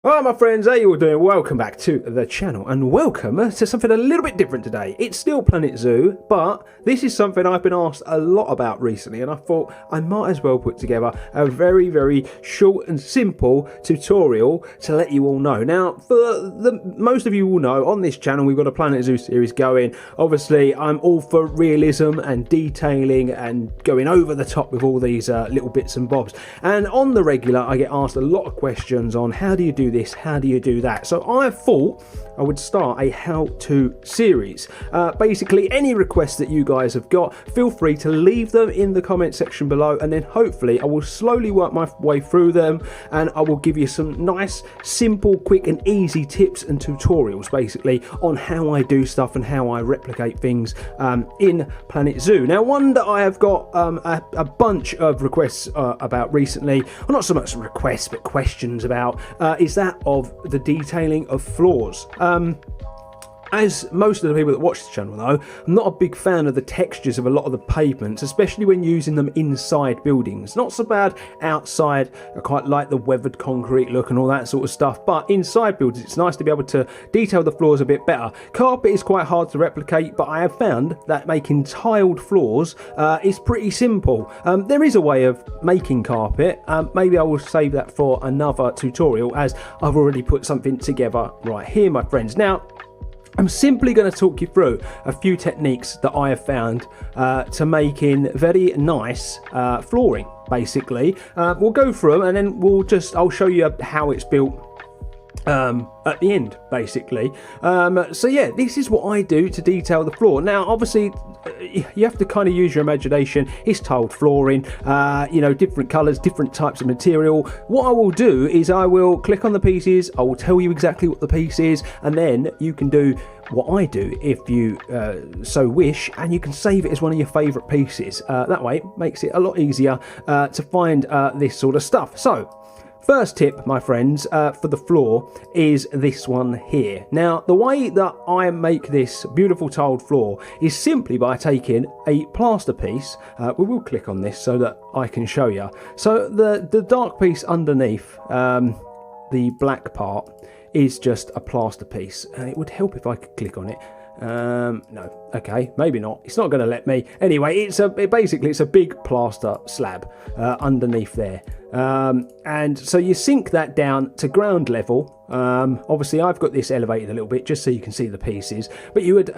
Alright my friends, how you all doing? Welcome back to the channel and welcome to something a little bit different today. It's still Planet Zoo, but this is something I've been asked a lot about recently and I thought I might as well put together a very short and simple tutorial to let you all know. Now, most of you will know, on this channel we've got a Planet Zoo series going. Obviously, I'm all for realism and detailing and going over the top with all these little bits and bobs. And on the regular, I get asked a lot of questions on how do you do this, how do you do that. So I thought I would start a how-to series. Basically, any requests that you guys have got, feel free to leave them in the comment section below, and then hopefully I will slowly work my way through them and I will give you some nice, simple, quick and easy tips and tutorials basically on how I do stuff and how I replicate things in Planet Zoo. Now, one that I have got a bunch of requests about recently, well, not so much requests but questions about, is that of the detailing of floors. As most of the people that watch the channel know, I'm not a big fan of the textures of a lot of the pavements, especially when using them inside buildings. Not so bad outside, I quite like the weathered concrete look and all that sort of stuff, but inside buildings it's nice to be able to detail the floors a bit better. Carpet is quite hard to replicate, but I have found that making tiled floors is pretty simple. There is a way of making carpet, maybe I will save that for another tutorial as I've already put something together right here, my friends. Now, I'm simply going to talk you through a few techniques that I have found to making very nice flooring, basically. We'll go through them and then I'll show you how it's built at the end, basically. So yeah, this is what I do to detail the floor. Now, obviously, you have to kind of use your imagination. It's tiled flooring, you know, different colours, different types of material. What I will do is I will click on the pieces, I will tell you exactly what the piece is, and then you can do what I do if you so wish, and you can save it as one of your favourite pieces. That way it makes it a lot easier to find this sort of stuff. So, first tip, my friends, for the floor is this one here. Now, the way that I make this beautiful tiled floor is simply by taking a plaster piece. We will click on this so that I can show you. So the dark piece underneath, the black part, is just a plaster piece. And it would help if I could click on it. No, okay, maybe not. It's not going to let me. Anyway, basically it's a big plaster slab underneath there. And so you sink that down to ground level. Obviously I've got this elevated a little bit just so you can see the pieces, but you would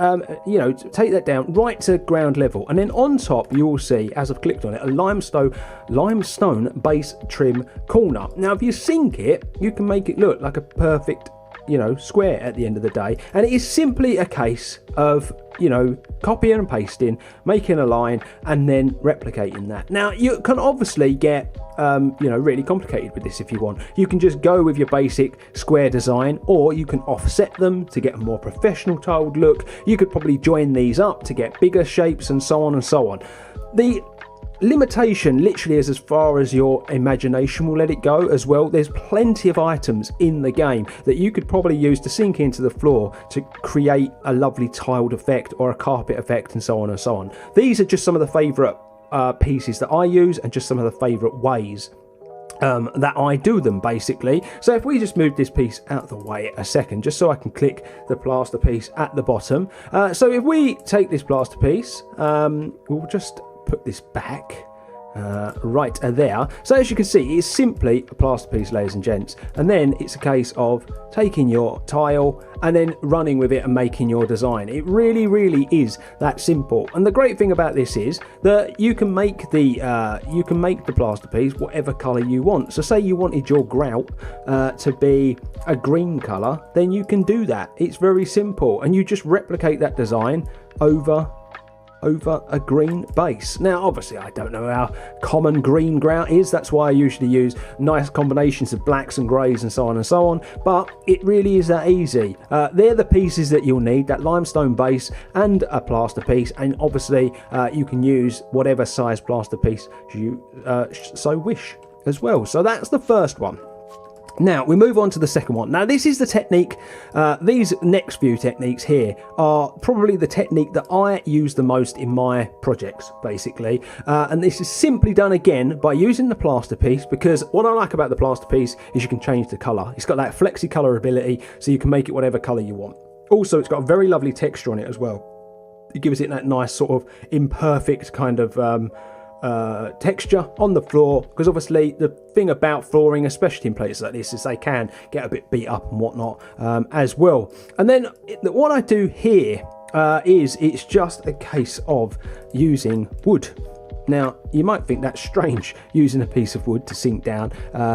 you know, take that down right to ground level, and then on top you will see, as I've clicked on it, a limestone base trim corner. Now if you sink it, you can make it look like a perfect, you know, square at the end of the day, and it is simply a case of, you know, copying and pasting, making a line and then replicating that. Now you can obviously get you know, really complicated with this if you want. You can just go with your basic square design, or you can offset them to get a more professional tiled look. You could probably join these up to get bigger shapes and so on and so on. The limitation literally is as far as your imagination will let it go as well. There's plenty of items in the game that you could probably use to sink into the floor to create a lovely tiled effect or a carpet effect and so on and so on. These are just some of the favourite pieces that I use and just some of the favourite ways that I do them, basically. So if we just move this piece out of the way a second, just so I can click the plaster piece at the bottom. So if we take this plaster piece, we'll just put this back right there. So as you can see, it's simply a plaster piece, ladies and gents, and then it's a case of taking your tile and then running with it and making your design. It really is that simple. And the great thing about this is that you can make the plaster piece whatever color you want. So say you wanted your grout to be a green color, then you can do that. It's very simple, and you just replicate that design over a green base. Now obviously I don't know how common green grout is, that's why I usually use nice combinations of blacks and greys and so on, but it really is that easy. They're the pieces that you'll need, that limestone base and a plaster piece, and obviously you can use whatever size plaster piece you so wish as well. So that's the first one. Now we move on to the second one. Now this is the technique, these next few techniques here are probably the technique that I use the most in my projects basically, and this is simply done again by using the plaster piece, because what I like about the plaster piece is you can change the colour. It's got that flexi colour ability, so you can make it whatever colour you want. Also it's got a very lovely texture on it as well. It gives it that nice sort of imperfect kind of texture on the floor, because obviously the thing about flooring, especially in places like this, is they can get a bit beat up and whatnot as well. And then what I do here is it's just a case of using wood. Now you might think that's strange, using a piece of wood to sink down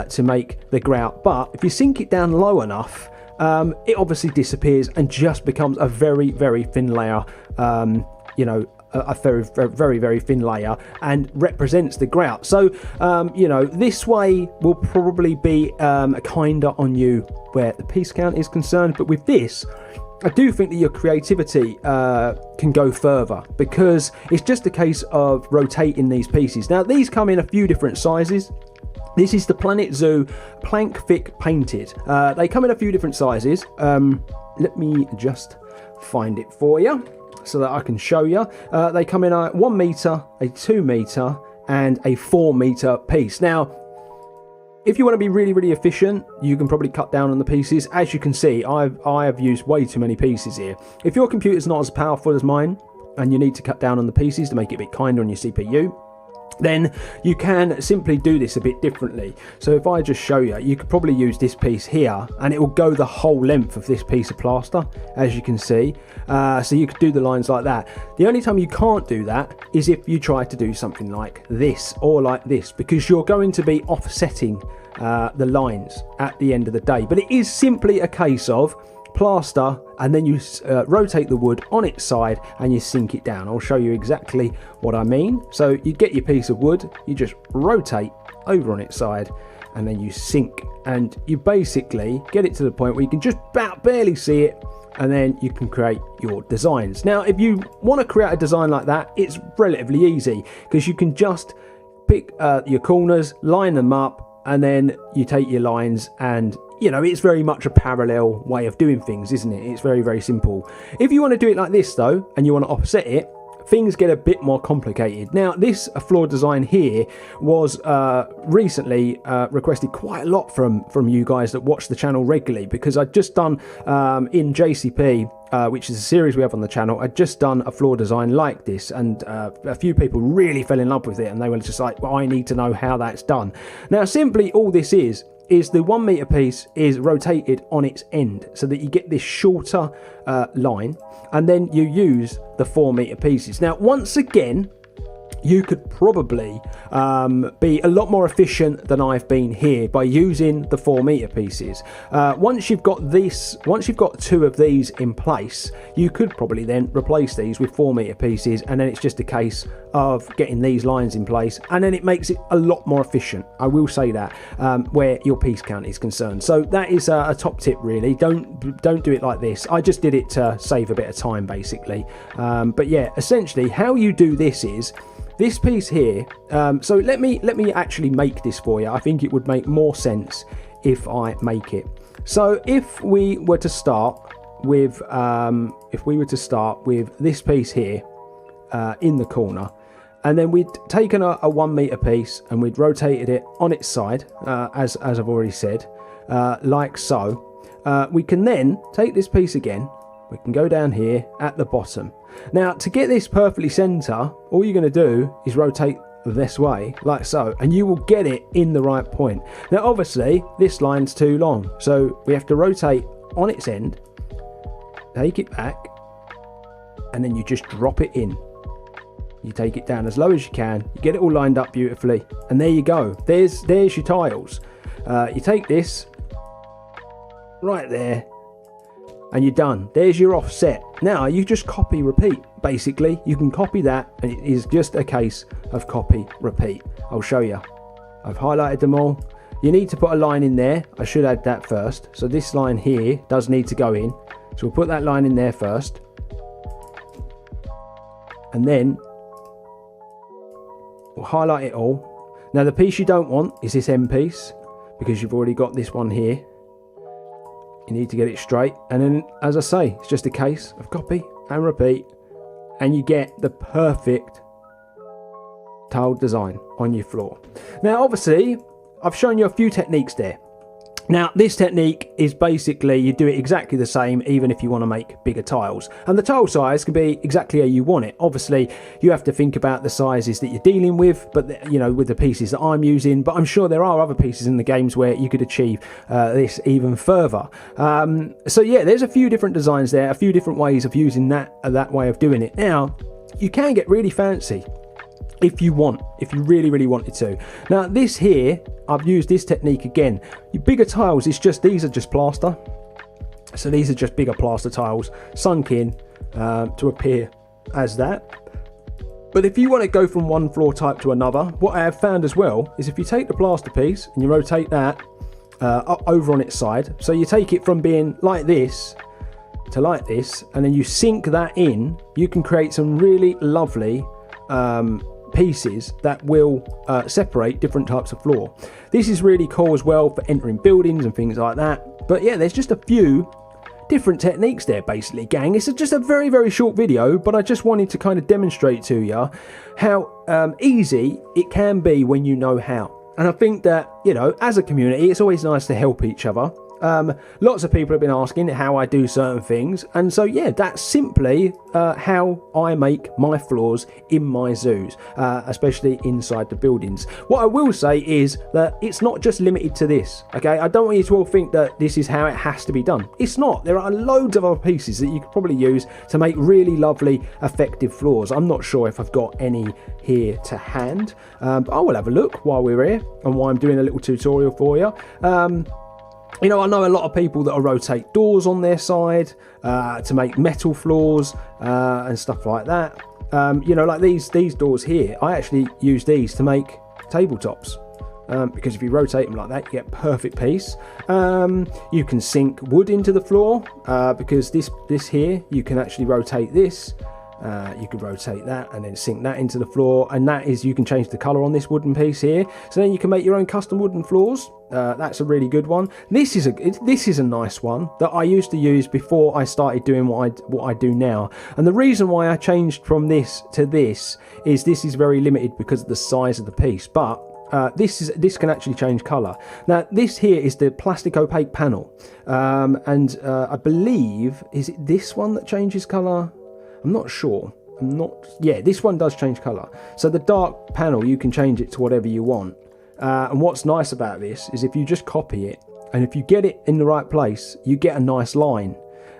to make the grout, but if you sink it down low enough, it obviously disappears and just becomes a very, very thin layer, you know, a very, very thin layer, and represents the grout. So you know, this way will probably be kinder on you where the piece count is concerned, but with this I do think that your creativity can go further, because it's just a case of rotating these pieces. Now these come in a few different sizes. This is the Planet Zoo Plank Thick Painted. They come in a few different sizes. Let me just find it for you so that I can show you. They come in a 1 meter, a 2 meter, and a 4 meter piece. Now, if you want to be really, really efficient, you can probably cut down on the pieces. As you can see, I have used way too many pieces here. If your computer's not as powerful as mine, and you need to cut down on the pieces to make it a bit kinder on your CPU, then you can simply do this a bit differently. So if I just show you, you could probably use this piece here and it will go the whole length of this piece of plaster, as you can see. So you could do the lines like that. The only time you can't do that is if you try to do something like this or like this, because you're going to be offsetting the lines at the end of the day. But it is simply a case of plaster, and then you rotate the wood on its side and you sink it down. I'll show you exactly what I mean. So you get your piece of wood, you just rotate over on its side, and then you sink, and you basically get it to the point where you can just about barely see it, and then you can create your designs. Now if you want to create a design like that, it's relatively easy, because you can just pick your corners, line them up, and then you take your lines, and you know, it's very much a parallel way of doing things, isn't it? It's very, very simple. If you want to do it like this though, and you want to offset it, things get a bit more complicated. Now this floor design here was recently requested quite a lot from you guys that watch the channel regularly, because I'd just done in JCP, which is a series we have on the channel, I'd just done a floor design like this, and a few people really fell in love with it, and they were just like, well, I need to know how that's done. Now simply all this is the 1 meter piece is rotated on its end, so that you get this shorter line, and then you use the 4 meter pieces. Now once again, you could probably be a lot more efficient than I've been here by using the 4 meter pieces. Once you've got two of these in place, you could probably then replace these with 4 meter pieces, and then it's just a case of getting these lines in place, and then it makes it a lot more efficient, I will say that, where your piece count is concerned. So that is a top tip really. Don't do it like this. I just did it to save a bit of time basically, but yeah, essentially how you do this is this piece here. So let me actually make this for you. I think it would make more sense if I make it. So if we were to start with this piece here in the corner, and then we'd taken a 1 meter piece and we'd rotated it on its side, as I've already said, like so. We can then take this piece again. We can go down here at the bottom. Now to get this perfectly center, all you're going to do is rotate this way like so, and you will get it in the right point. Now obviously this line's too long, so we have to rotate on its end, take it back, and then you just drop it in. You take it down as low as you can, you get it all lined up beautifully, and there you go. There's your tiles. You take this right there, and you're done. There's your offset. Now you just copy repeat. Basically you can copy that, and it is just a case of copy repeat. I'll show you. I've highlighted them all. You need to put a line in there. I should add that first. So this line here does need to go in, so we'll put that line in there first, and then we'll highlight it all. Now the piece you don't want is this end piece, because you've already got this one here. You need to get it straight, and then, as I say, it's just a case of copy and repeat, and you get the perfect tiled design on your floor. Now obviously I've shown you a few techniques there. Now this technique is basically you do it exactly the same even if you want to make bigger tiles, and the tile size can be exactly how you want it. Obviously you have to think about the sizes that you're dealing with, but you know, with the pieces that I'm using, but I'm sure there are other pieces in the games where you could achieve this even further. So yeah, there's a few different designs there, a few different ways of using that way of doing it. Now you can get really fancy if you really wanted to. Now this here, I've used this technique again. Your bigger tiles, these are just plaster. So these are just bigger plaster tiles sunk in to appear as that. But if you want to go from one floor type to another, what I have found as well is if you take the plaster piece and you rotate that over on its side, so you take it from being like this to like this, and then you sink that in, you can create some really lovely pieces that will separate different types of floor. This is really cool as well for entering buildings and things like that. But yeah, there's just a few different techniques there basically, gang. It's just a very, very short video, but I just wanted to kind of demonstrate to you how easy it can be when you know how. And I think that, you know, as a community, it's always nice to help each other. Lots of people have been asking how I do certain things, and so yeah, that's simply how I make my floors in my zoos, especially inside the buildings. What I will say is that it's not just limited to this, okay? I don't want you to all think that this is how it has to be done. It's not. There are loads of other pieces that you could probably use to make really lovely effective floors. I'm not sure if I've got any here to hand, but I will have a look while we're here and while I'm doing a little tutorial for you. You know, I know a lot of people that rotate doors on their side to make metal floors and stuff like that. You know, like these doors here, I actually use these to make tabletops. Because if you rotate them like that, you get a perfect piece. You can sink wood into the floor because this here, you can actually rotate this. You could rotate that and then sink that into the floor, and that is, you can change the color on this wooden piece here, so then you can make your own custom wooden floors. That's a really good one. This is a nice one that I used to use before I started doing what I do now, and the reason why I changed from this to this is very limited because of the size of the piece, but this can actually change color. Now this here is the plastic opaque panel, and I believe, is it this one that changes color? I'm not sure. Yeah, this one does change color. So the dark panel, you can change it to whatever you want. And what's nice about this is if you just copy it, and if you get it in the right place, you get a nice line.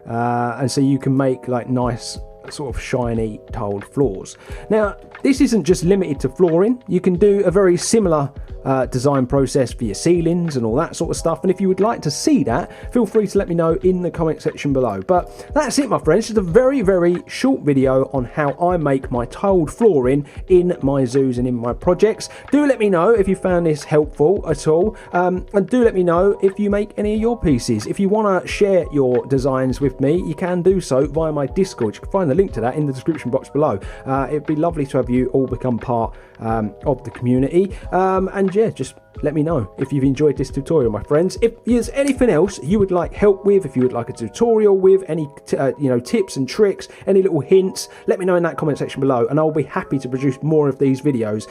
And so you can make like nice sort of shiny tiled floors. Now, this isn't just limited to flooring. You can do a very similar design process for your ceilings and all that sort of stuff, and if you would like to see that, feel free to let me know in the comment section below. But that's it, my friends, just a very, very short video on how I make my tiled flooring in my zoos and in my projects. Do let me know if you found this helpful at all, and do let me know if you make any of your pieces. If you want to share your designs with me, you can do so via my Discord. You can find the link to that in the description box below. It'd be lovely to have you all become part of the community, and yeah, just let me know if you've enjoyed this tutorial, my friends. If there's anything else you would like help with, if you would like a tutorial with any you know, tips and tricks, any little hints, let me know in that comment section below, and I'll be happy to produce more of these videos.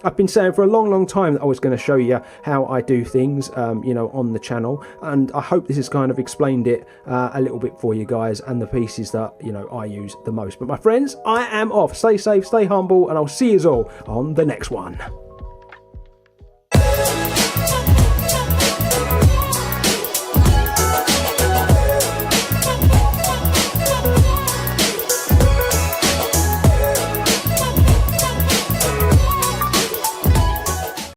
I've been saying for a long time that I was going to show you how I do things, you know, on the channel, and I hope this has kind of explained it a little bit for you guys and the pieces that, you know, I use the most. But my friends, I am off. Stay safe, stay humble, and I'll see you all on the next one.